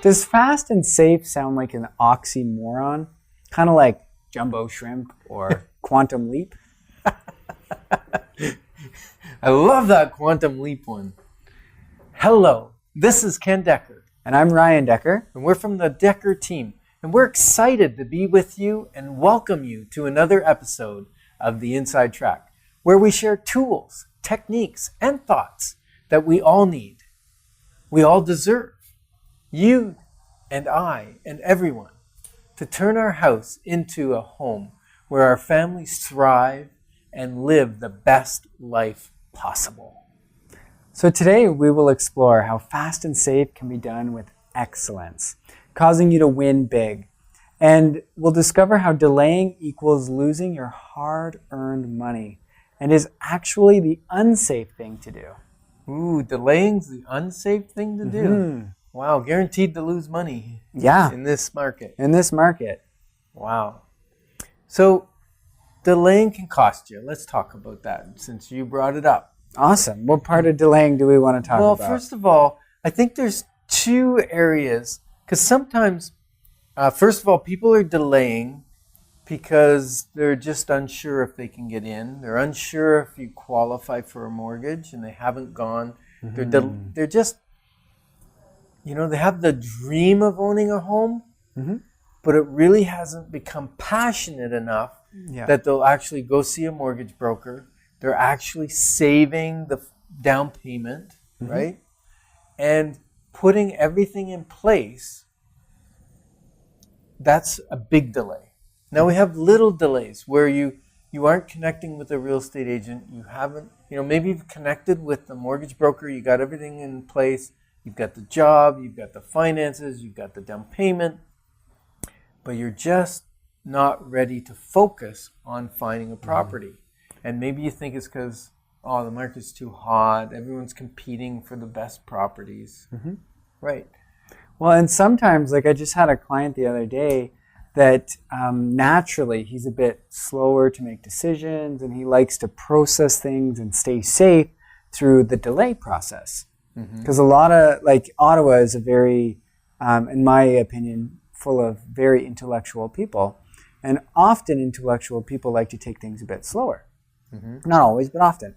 Does fast and safe sound like an oxymoron? Kind of like jumbo shrimp or quantum leap? I love that quantum leap one. Hello, this is Ken Dekker. And I'm Ryan Dekker. And we're from the DekkerTeam. And we're excited to be with you and welcome you to another episode of The Inside Track, where we share tools, techniques, and thoughts that we all need, we all deserve, you and I and everyone, to turn our house into a home where our families thrive and live the best life possible. So today we will explore how fast and safe can be done with excellence, causing you to win big. And we'll discover how delaying equals losing your hard-earned money and is actually the unsafe thing to do. Ooh, delaying's the unsafe thing to do. Mm-hmm. Wow, guaranteed to lose money. Yeah. In this market. In this market. Wow. So delaying can cost you. Let's talk about that since you brought it up. Awesome. What part of delaying do we want to talk about? Well, first of all, I think there's two areas, because sometimes, first of all, people are delaying because they're just unsure if they can get in. They're unsure if you qualify for a mortgage and they haven't gone. Mm-hmm. They're just, they have the dream of owning a home, mm-hmm. but it really hasn't become passionate enough that they'll actually go see a mortgage broker. They're actually saving the down payment, mm-hmm. right? And putting everything in place. That's a big delay. Now we have little delays where you aren't connecting with a real estate agent. You haven't, maybe you've connected with the mortgage broker. You got everything in place. You've got the job. You've got the finances. You've got the down payment. But you're just not ready to focus on finding a property. Mm-hmm. And maybe you think it's because, the market's too hot. Everyone's competing for the best properties. Mm-hmm. Right. Well, and sometimes, I just had a client the other day that naturally he's a bit slower to make decisions and he likes to process things and stay safe through the delay process. Because a lot of, Ottawa is a very, in my opinion, full of very intellectual people. And often intellectual people like to take things a bit slower. Mm-hmm. Not always, but often.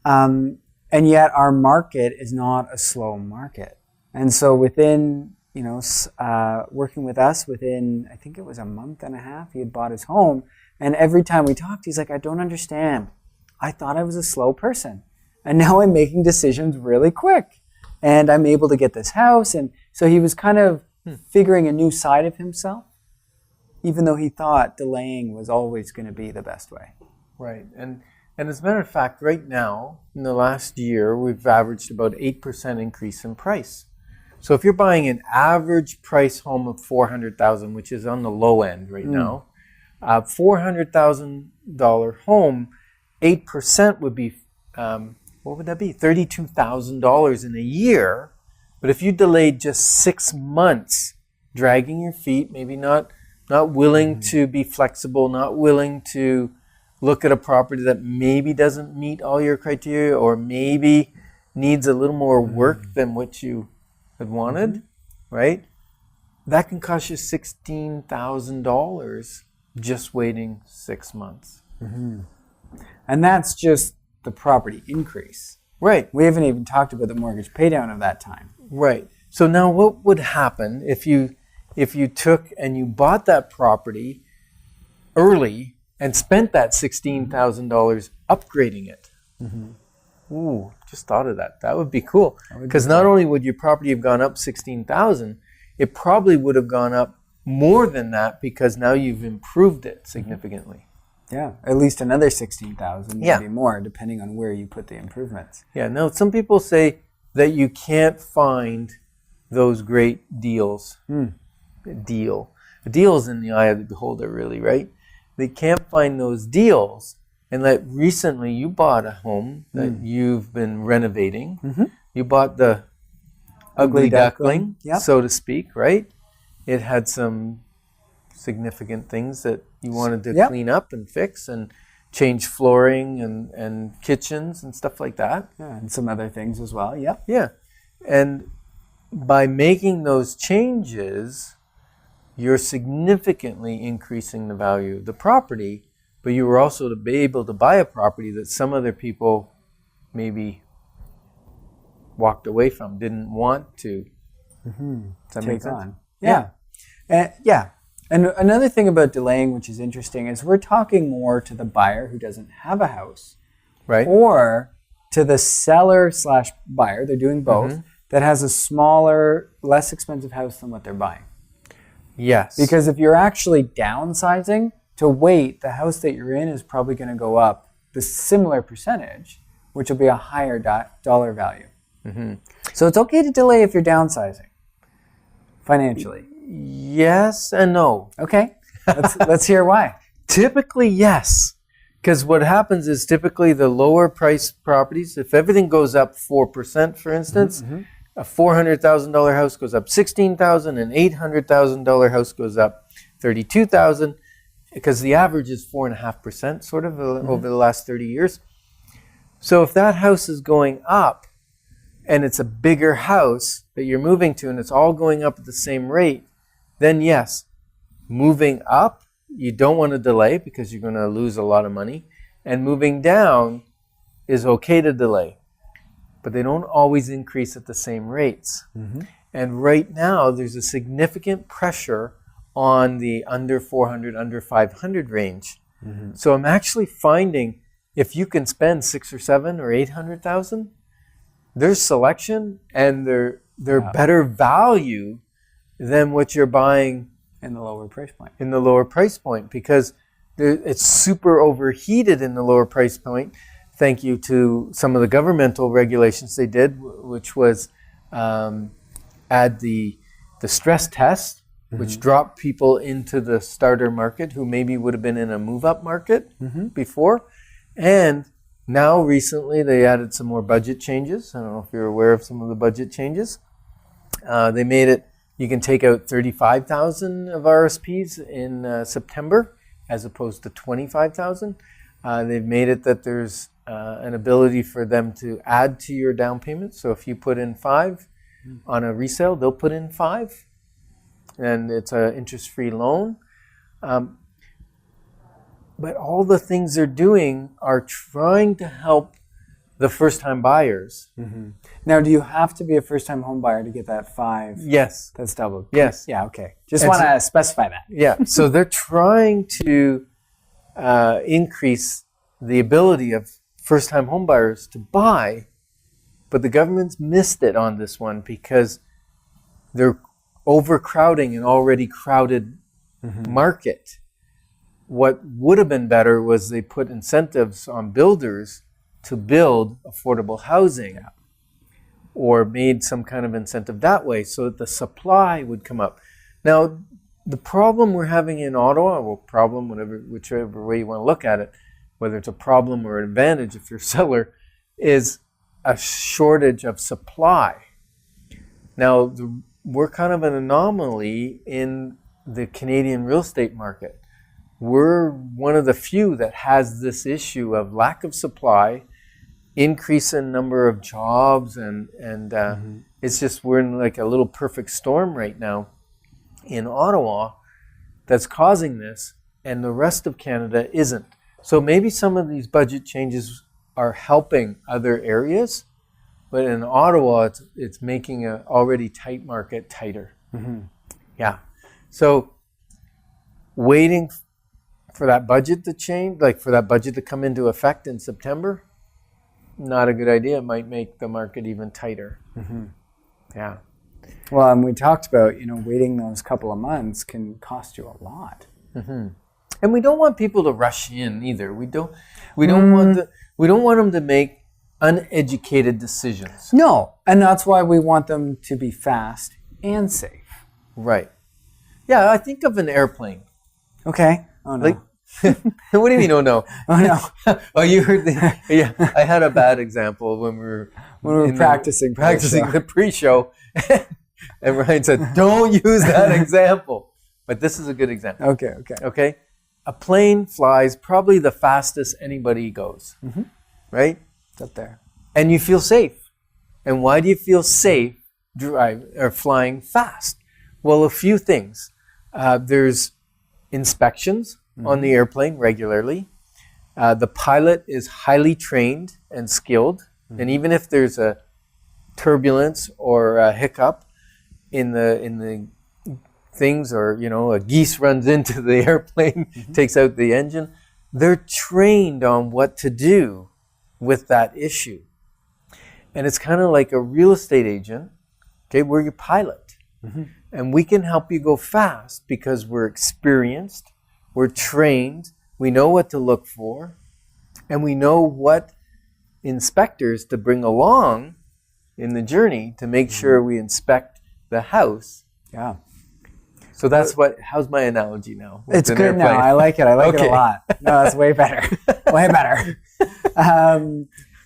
And yet our market is not a slow market. And so within, working with us within, I think it was a month and a half, he had bought his home. And every time we talked, he's like, I don't understand. I thought I was a slow person. And now I'm making decisions really quick. And I'm able to get this house. And so he was kind of figuring a new side of himself, even though he thought delaying was always going to be the best way. Right. And as a matter of fact, right now, in the last year, we've averaged about 8% increase in price. So if you're buying an average price home of $400,000, which is on the low end right now, $400,000 home, 8% would be, what would that be? $32,000 in a year. But if you delayed just 6 months, dragging your feet, maybe not willing to be flexible, not willing to look at a property that maybe doesn't meet all your criteria or maybe needs a little more work than what you had wanted, right? That can cost you $16,000 just waiting 6 months. Mm-hmm. And that's just the property increase. Right. We haven't even talked about the mortgage pay down of that time. Right. So now what would happen if you took and you bought that property early and spent that $16,000 upgrading it? Mm-hmm. Ooh, just thought of that. That would be cool. Because not only would your property have gone up $16,000, it probably would have gone up more than that because now you've improved it significantly. Yeah, at least another $16,000, maybe more, depending on where you put the improvements. Yeah, no, some people say that you can't find those great deals. A deal is in the eye of the beholder, really, right? They can't find those deals. And that recently you bought a home that you've been renovating. Mm-hmm. You bought the ugly duckling, so to speak, right? It had some significant things that you wanted to clean up and fix and change flooring and kitchens and stuff like that. Yeah, and some other things as well, Yeah. And by making those changes, you're significantly increasing the value of the property, but you were also to be able to buy a property that some other people maybe walked away from, didn't want to. Does that make sense? Yeah. And another thing about delaying, which is interesting, is we're talking more to the buyer who doesn't have a house, Right. or to the seller slash buyer, they're doing both, that has a smaller, less expensive house than what they're buying. Yes. Because if you're actually downsizing, to wait, the house that you're in is probably going to go up the similar percentage, which will be a higher dollar value. So it's okay to delay if you're downsizing financially. Yes and no. Okay, let's hear why. Typically, yes. Because what happens is typically the lower price properties, if everything goes up 4%, for instance, a $400,000 house goes up $16,000, an $800,000 house goes up $32,000, because the average is 4.5% sort of over the last 30 years. So if that house is going up and it's a bigger house that you're moving to and it's all going up at the same rate, then yes, moving up, you don't want to delay because you're going to lose a lot of money. And moving down is okay to delay, but they don't always increase at the same rates. And right now, there's a significant pressure on the under 400, under 500 range. So I'm actually finding if you can spend 6 or 7 or 800,000, there's selection and they're better value than what you're buying In the lower price point. in the lower price point, because it's super overheated in the lower price point. Thank you to some of the governmental regulations they did, which was add the stress test, which dropped people into the starter market who maybe would have been in a move-up market before. And now recently they added some more budget changes. I don't know if you're aware of some of the budget changes. They made it, you can take out 35,000 of RSPs in September as opposed to 25,000. They've made it that there's an ability for them to add to your down payment. So if you put in 5 on a resale, they'll put in 5. And it's an interest-free loan. But all the things they're doing are trying to help the first-time buyers. Now, do you have to be a first-time home buyer to get that 5? Yes. That's doubled. Yes. Yeah, okay. Just want to specify that. Yeah. So they're trying to increase the ability of first-time home buyers to buy, but the government's missed it on this one because they're overcrowding an already crowded market. What would have been better was they put incentives on builders to build affordable housing, or made some kind of incentive that way so that the supply would come up. Now, the problem we're having in Ottawa, or problem, whichever way you want to look at it, whether it's a problem or an advantage if you're a seller, is a shortage of supply. Now, we're kind of an anomaly in the Canadian real estate market. We're one of the few that has this issue of lack of supply, increase in number of jobs, and it's just, we're in like a little perfect storm right now in Ottawa that's causing this, and the rest of Canada isn't. So maybe some of these budget changes are helping other areas, but in Ottawa, it's making an already tight market tighter. Yeah. So waiting for that budget to change, like for that budget to come into effect in September, not a good idea. It might make the market even tighter. Yeah. Well, and we talked about, waiting those couple of months can cost you a lot. And we don't want people to rush in either. We don't want them to make uneducated decisions. No, and that's why we want them to be fast and safe. Right. Yeah, I think of an airplane. Okay. Oh no. What do you mean, oh no? Oh no. Oh, you heard yeah, I had a bad example when we were practicing the pre-show. And Ryan said, don't use that example. But this is a good example. Okay. A plane flies probably the fastest anybody goes. Right? It's up there. And you feel safe. And why do you feel safe flying fast? Well, a few things. There's inspections on the airplane regularly. The pilot is highly trained and skilled, and even if there's a turbulence or a hiccup in the things, or a geese runs into the airplane, takes out the engine, they're trained on what to do with that issue. And it's kind of like a real estate agent. Okay, we're your pilot, and we can help you go fast because we're experienced, we're trained, we know what to look for, and we know what inspectors to bring along in the journey to make sure we inspect the house. Yeah. So that's how's my analogy now? It's good now. I like it. I like it a lot. No, that's way better. Way better.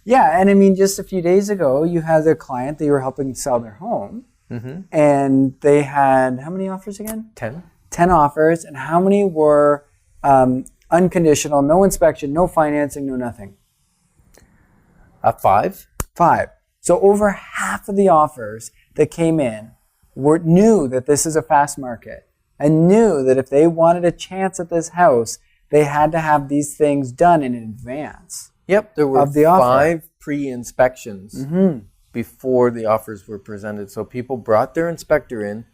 Yeah, and I mean, just a few days ago, you had a client that you were helping sell their home, and they had, how many offers again? 10. 10 offers, and how many were unconditional, no inspection, no financing, no nothing? 5. 5. So over half of the offers that came in knew that this is a fast market and knew that if they wanted a chance at this house, they had to have these things done in advance. Yep, there were of the offer. 5 pre-inspections before the offers were presented. So people brought their inspector in,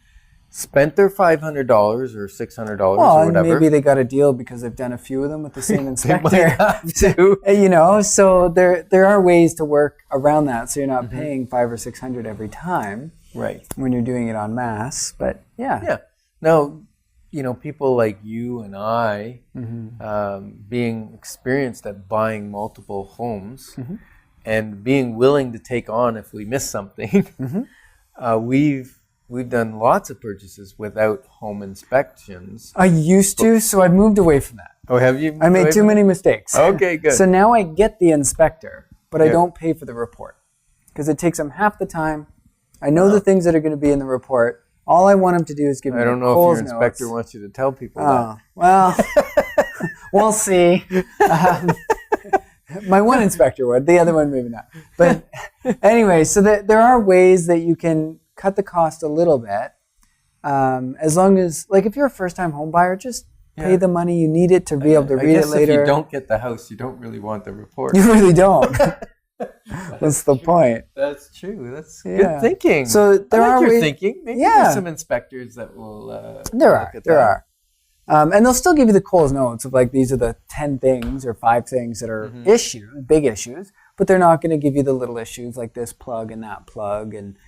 spent their $500 or $600 or whatever. And maybe they got a deal because they've done a few of them with the same inspector. They might have to. So there are ways to work around that, so you're not paying $500 or $600 every time, right? When you're doing it en masse. But yeah. Now, people like you and I, being experienced at buying multiple homes and being willing to take on if we miss something, we've done lots of purchases without home inspections. I used to, so I've moved away from that. Oh, have you? I made too many mistakes. Okay, good. So now I get the inspector, but I don't pay for the report because it takes them half the time. I know the things that are going to be in the report. All I want them to do is give me I don't know if your inspector wants you to tell people that. Well, we'll see. My one inspector would. The other one maybe not. But anyway, so there are ways that you can cut the cost a little bit. As long as, like, if you're a first-time home buyer, just pay the money you need it to be able to read it later. If you don't get the house, you don't really want the report. You really don't. That's the point. That's true. That's good thinking. So there are ways. Thinking. Maybe there's some inspectors that will. There are. And they'll still give you the Coles notes of like, these are the 10 things or 5 things that are big issues, but they're not going to give you the little issues like this plug and that plug. And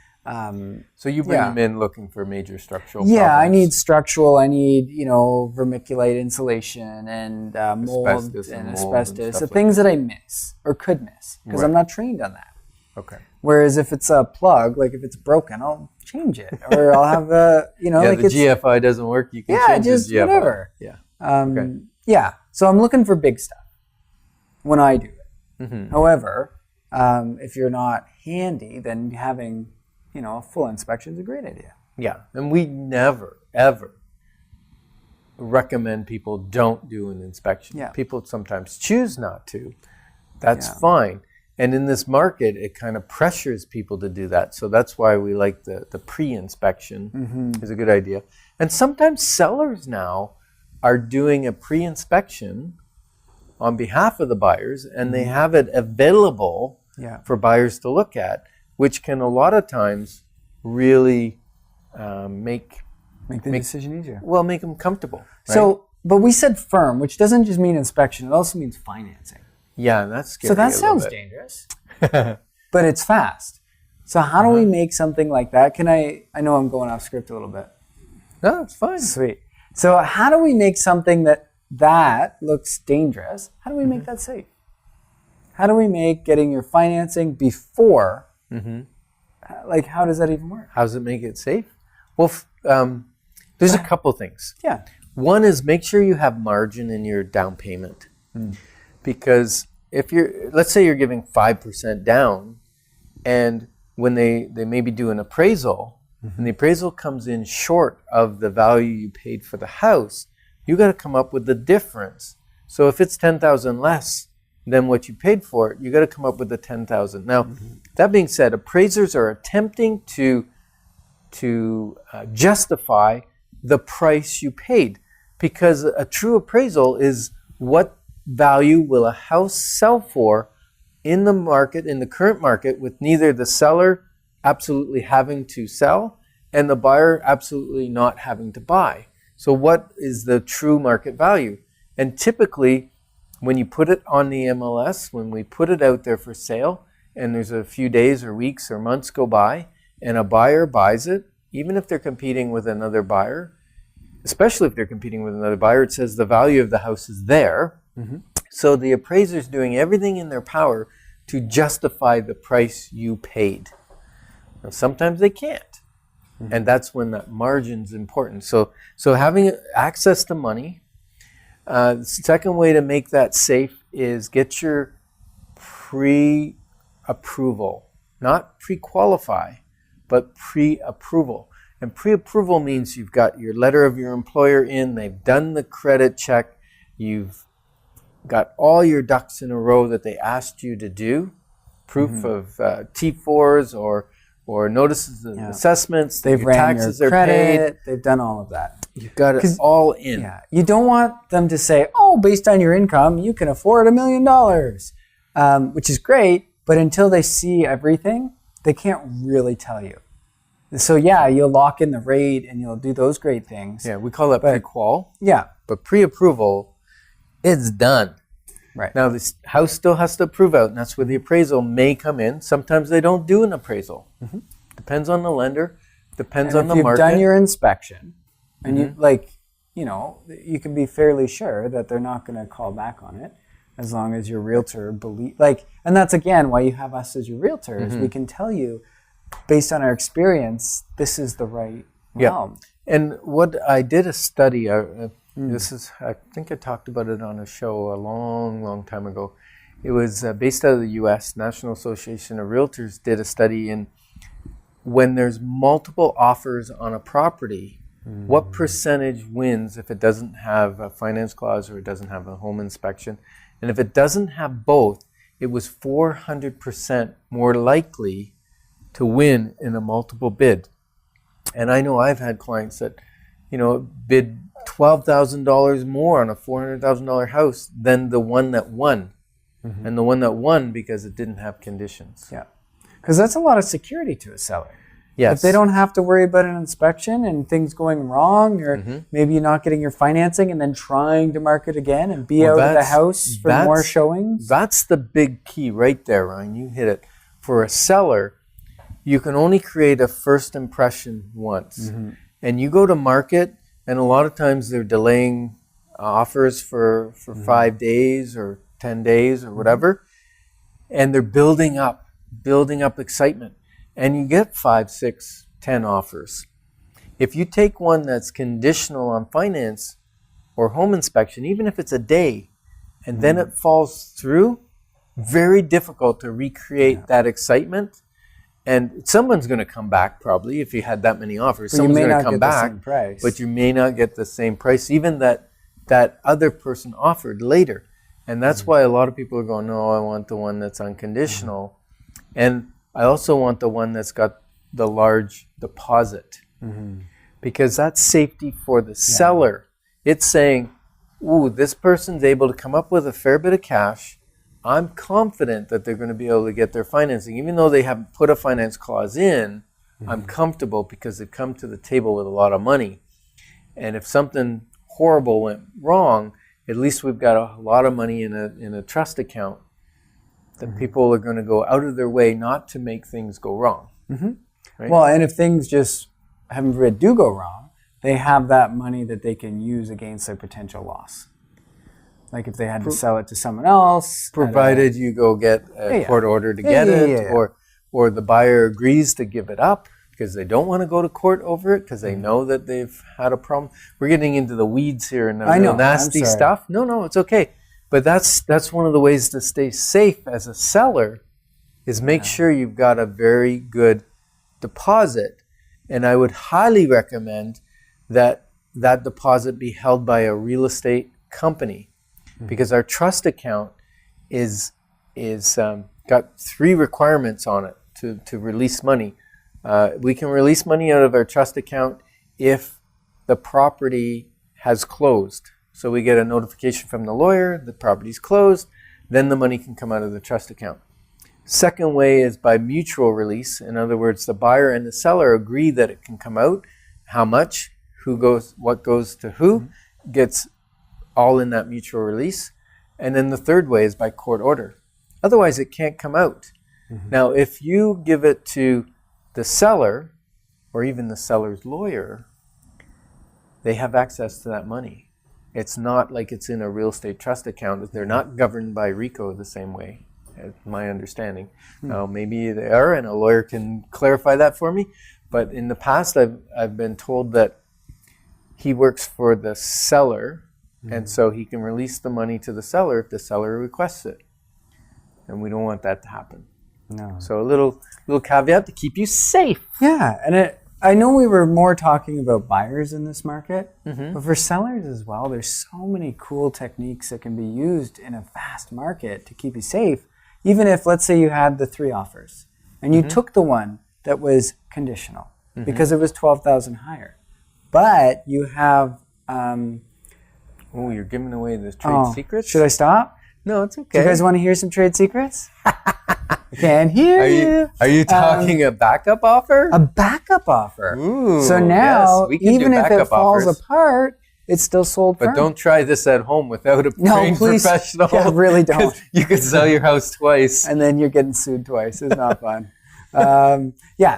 so you bring them in looking for major structural problems. I need structural. I need, vermiculite insulation and mold and asbestos. So things that I miss or could miss because I'm not trained on that. Okay. Whereas if it's a plug, like if it's broken, I'll change it, or I'll have the GFI doesn't work. You can change just the GFI. Whatever. Yeah. So I'm looking for big stuff when I do it. However, if you're not handy, then having a full inspection is a great idea. Yeah, and we never ever recommend people don't do an inspection. Yeah. People sometimes choose not to. That's fine. And in this market, it kind of pressures people to do that. So that's why we like the pre-inspection is a good idea. And sometimes sellers now are doing a pre-inspection on behalf of the buyers, and they have it available for buyers to look at, which can a lot of times really make the decision easier. Well, make them comfortable. Right? So, but we said firm, which doesn't just mean inspection; it also means financing. Yeah, that's scary. So that sounds dangerous, but it's fast. So how do we make something like that? I know I'm going off script a little bit. No, it's fine. Sweet. So how do we make something that looks dangerous? How do we make that safe? How do we make getting your financing before, like how does that even work? How does it make it safe? Well, there's a couple things. Yeah. One is make sure you have margin in your down payment. Because if let's say you're giving 5% down, and when they maybe do an appraisal, and the appraisal comes in short of the value you paid for the house, you got to come up with the difference. So if it's $10,000 less than what you paid for it, you got to come up with the $10,000. Now, that being said, appraisers are attempting to justify the price you paid, because a true appraisal is what value will a house sell for in the market, in the current market, with neither the seller absolutely having to sell and the buyer absolutely not having to buy. So what is the true market value? And typically, when you put it on the MLS, when we put it out there for sale, and there's a few days or weeks or months go by, and a buyer buys it, even if they're competing with another buyer, especially if they're competing with another buyer, it says the value of the house is there. Mm-hmm. So the appraiser's doing everything in their power to justify the price you paid. Now, sometimes they can't. Mm-hmm. And that's when that margin's important. So having access to money. The second way to make that safe is get your pre-approval. Not pre-qualify, but pre-approval. And pre-approval means you've got your letter of your employer in, they've done the credit check, you've got all your ducks in a row that they asked you to do, proof of T4s or notices of assessments, they've your ran taxes your credit, are paid. they've done all of that. You've got it all in. Yeah, you don't want them to say, oh, based on your income, you can afford $1 million, which is great, but until they see everything, they can't really tell you. So yeah, you'll lock in the rate and you'll do those great things. Yeah, we call that pre-qual. Yeah. But pre-approval, it's done. Right. Now, this house still has to approve out, and that's where the appraisal may come in. Sometimes they don't do an appraisal. Mm-hmm. Depends on the lender, depends on the market. If you've done your inspection, and you can be fairly sure that they're not going to call back on it, as long as your realtor and that's again why you have us as your realtors. We can tell you, based on our experience, this is the right realm. And what I did a study, I think I talked about it on a show a long, long time ago. It was based out of the U.S. National Association of Realtors did a study in when there's multiple offers on a property, what percentage wins if it doesn't have a finance clause or it doesn't have a home inspection. And if it doesn't have both, it was 400% more likely to win in a multiple bid. And I know I've had clients that, bid $12,000 more on a $400,000 house than the one that won. Mm-hmm. And the one that won because it didn't have conditions. Yeah. Because that's a lot of security to a seller. Yes. If they don't have to worry about an inspection and things going wrong, or maybe you're not getting your financing and then trying to market again and be out of the house for more showings. That's the big key right there, Ryan. You hit it. For a seller, you can only create a first impression once. Mm-hmm. And you go to market, and a lot of times they're delaying offers for 5 days or 10 days or whatever, and they're building up excitement. And you get 5, 6, 10 offers. If you take one that's conditional on finance or home inspection, even if it's a day, and then it falls through, very difficult to recreate that excitement. And someone's going to come back probably if you had that many offers. Someone's going to come back, but you may not get the same price, even that other person offered later. And that's why a lot of people are going, no, I want the one that's unconditional. And I also want the one that's got the large deposit because that's safety for the seller. It's saying, ooh, this person's able to come up with a fair bit of cash. I'm confident that they're going to be able to get their financing. Even though they haven't put a finance clause in, I'm comfortable because they've come to the table with a lot of money. And if something horrible went wrong, at least we've got a lot of money in a trust account that people are going to go out of their way not to make things go wrong. Right? Well, and if things just, heaven forbid, do go wrong, they have that money that they can use against a potential loss. Like if they had to sell it to someone else. Provided you go get a court order to get it, or the buyer agrees to give it up because they don't want to go to court over it because they know that they've had a problem. We're getting into the weeds here and the real nasty stuff. No, it's okay. But that's one of the ways to stay safe as a seller is make sure you've got a very good deposit. And I would highly recommend that deposit be held by a real estate company because our trust account is got 3 requirements on it to release money. We can release money out of our trust account if the property has closed. So we get a notification from the lawyer, the property's closed, then the money can come out of the trust account. Second way is by mutual release. In other words, the buyer and the seller agree that it can come out. How much, what goes to who, gets all in that mutual release. And then the third way is by court order. Otherwise, it can't come out. Now, if you give it to the seller or even the seller's lawyer, they have access to that money. It's not like it's in a real estate trust account. They're not governed by RICO the same way, as my understanding. Now, maybe they are, and a lawyer can clarify that for me. But in the past, I've been told that he works for the seller, and so he can release the money to the seller if the seller requests it. And we don't want that to happen. No. So a little caveat to keep you safe. Yeah, and I know we were more talking about buyers in this market, but for sellers as well, there's so many cool techniques that can be used in a fast market to keep you safe. Even if, let's say you had the 3 offers, and you took the one that was conditional because it was $12,000 higher. But you have... you're giving away the trade secrets? Should I stop? No, it's okay. Do you guys want to hear some trade secrets? I can't hear you. Are you talking a backup offer? A backup offer. Ooh, so now, yes, we can even do if it falls offers. apart, it's still sold firm. But don't try this at home without a trained professional. Yeah, really don't. You could sell your house twice. And then you're getting sued twice. It's not fun.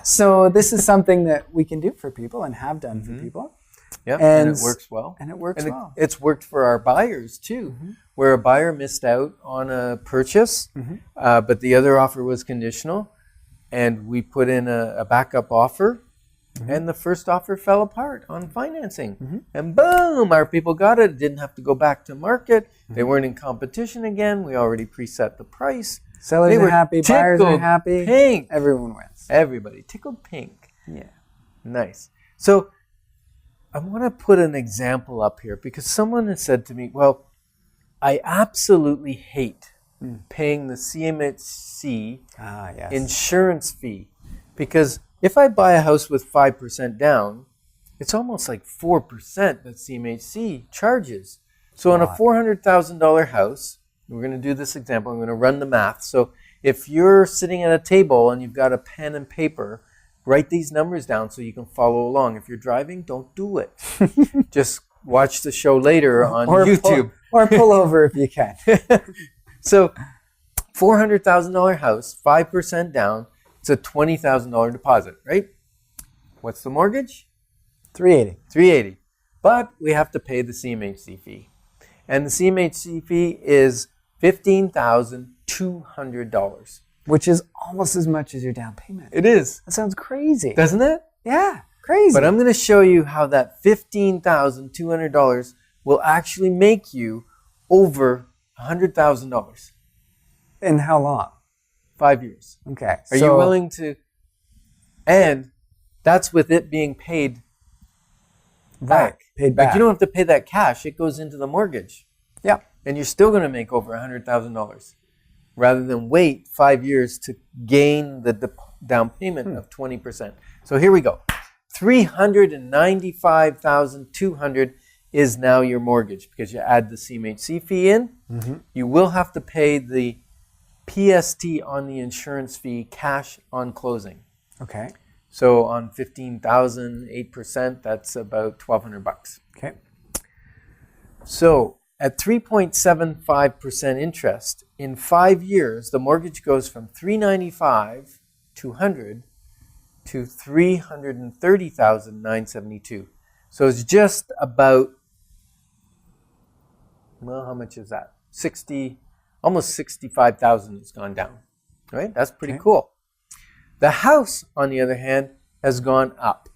So this is something that we can do for people and have done for people. Yep, and it works well. And it works well. It's worked for our buyers too, where a buyer missed out on a purchase, but the other offer was conditional, and we put in a backup offer, and the first offer fell apart on financing. And boom, our people got it. It didn't have to go back to market. They weren't in competition again. We already preset the price. Sellers are happy, buyers are happy. Pink. Everyone wins. Everybody tickled pink. Yeah. Nice. So I want to put an example up here because someone has said to me, well, I absolutely hate paying the CMHC insurance fee because if I buy a house with 5% down, it's almost like 4% that CMHC charges. So on a $400,000 house, we're going to do this example. I'm going to run the math. So if you're sitting at a table and you've got a pen and paper, write these numbers down so you can follow along. If you're driving, don't do it. Just watch the show later on YouTube. Or pull over if you can. So $400,000 house, 5% down, it's a $20,000 deposit, right? What's the mortgage? $380. But we have to pay the CMHC fee. And the CMHC fee is $15,200. Which is almost as much as your down payment. It is. That sounds crazy. Doesn't it? Yeah, crazy. But I'm going to show you how that $15,200 will actually make you over $100,000. In how long? 5 years. Okay. Are you willing to? And that's with it being paid back. Paid back. Like you don't have to pay that cash. It goes into the mortgage. Yeah. And you're still going to make over $100,000 rather than wait 5 years to gain the down payment of 20%. So here we go. $395,200 is now your mortgage because you add the CMHC fee in. You will have to pay the PST on the insurance fee cash on closing. Okay. So on 15,000, 8%, that's about $1,200. Okay. So at 3.75% interest, in 5 years, the mortgage goes from $395,200 to $330,972. So it's just about, well, how much is that? Almost $65,000 has gone down. Right? That's pretty cool. The house, on the other hand, has gone up.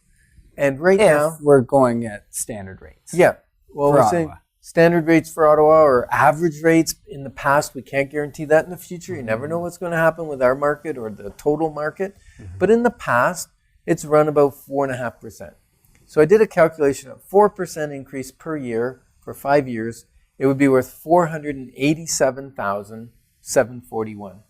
And right now, we're going at standard rates. Yeah. Well, we're saying standard rates for Ottawa or average rates in the past. We can't guarantee that in the future. You never know what's going to happen with our market or the total market. But in the past, it's run about 4.5%. So I did a calculation of 4% increase per year for 5 years. It would be worth $487,741.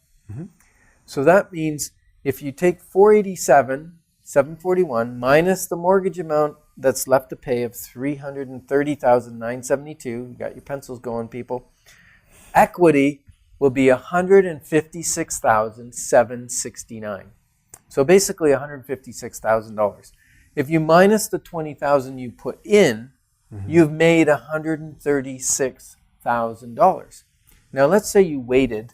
So that means if you take 487, $741 minus the mortgage amount that's left to pay of $330,972. You got your pencils going, people. Equity will be $156,769. So basically $156,000. If you minus the $20,000 you put in, you've made $136,000. Now let's say you waited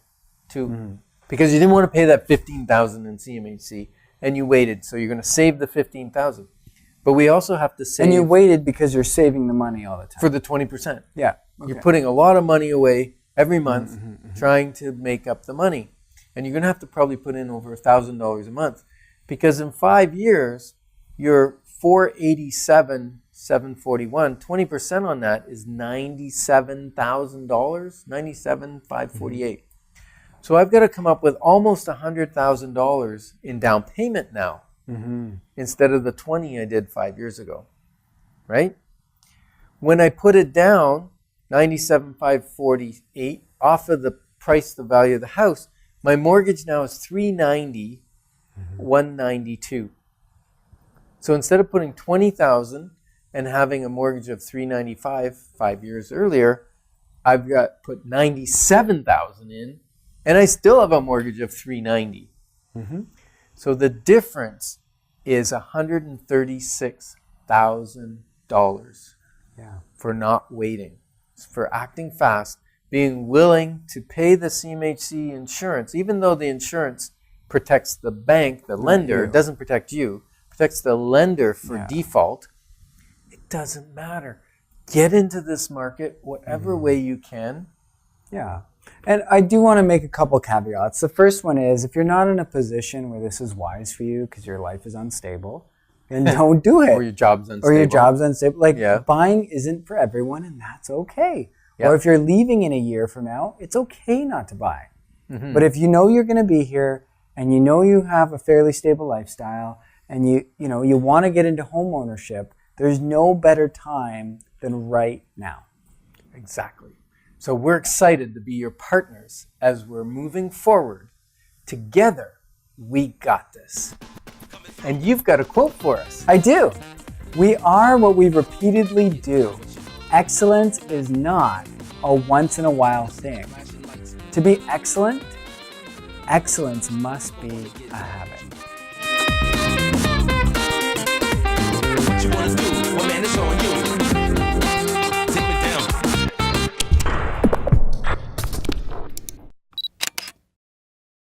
to, because you didn't want to pay that $15,000 in CMHC, and you waited, so you're going to save the $15,000. But we also have to save. And you waited because you're saving the money all the time. For the 20%. Yeah. Okay. You're putting a lot of money away every month trying to make up the money. And you're going to have to probably put in over $1,000 a month, because in 5 years, you're $487,741. 20% on that is $97,000, $97,548. So I've got to come up with almost $100,000 in down payment now, instead of the 20 I did 5 years ago, right? When I put it down, $97,548 off of the price, the value of the house, my mortgage now is $390,192. So instead of putting $20,000 and having a mortgage of $395 5 years earlier, I've got put $97,000 in, and I still have a mortgage of $390. So the difference is $136,000 for not waiting, for acting fast, being willing to pay the CMHC insurance, even though the insurance protects the bank, the lender, it doesn't protect you, protects the lender for default. It doesn't matter. Get into this market whatever way you can. Yeah. And I do want to make a couple caveats. The first one is, if you're not in a position where this is wise for you because your life is unstable, then don't do it. Or your job's unstable. Like, buying isn't for everyone, and that's okay. Or if you're leaving in a year from now, it's okay not to buy. But if you know you're going to be here, and you know you have a fairly stable lifestyle, and you want to get into home ownership, there's no better time than right now. Exactly. So we're excited to be your partners as we're moving forward. Together, we got this. And you've got a quote for us. I do. We are what we repeatedly do. Excellence is not a once-in-a-while thing. To be excellent, excellence must be a habit.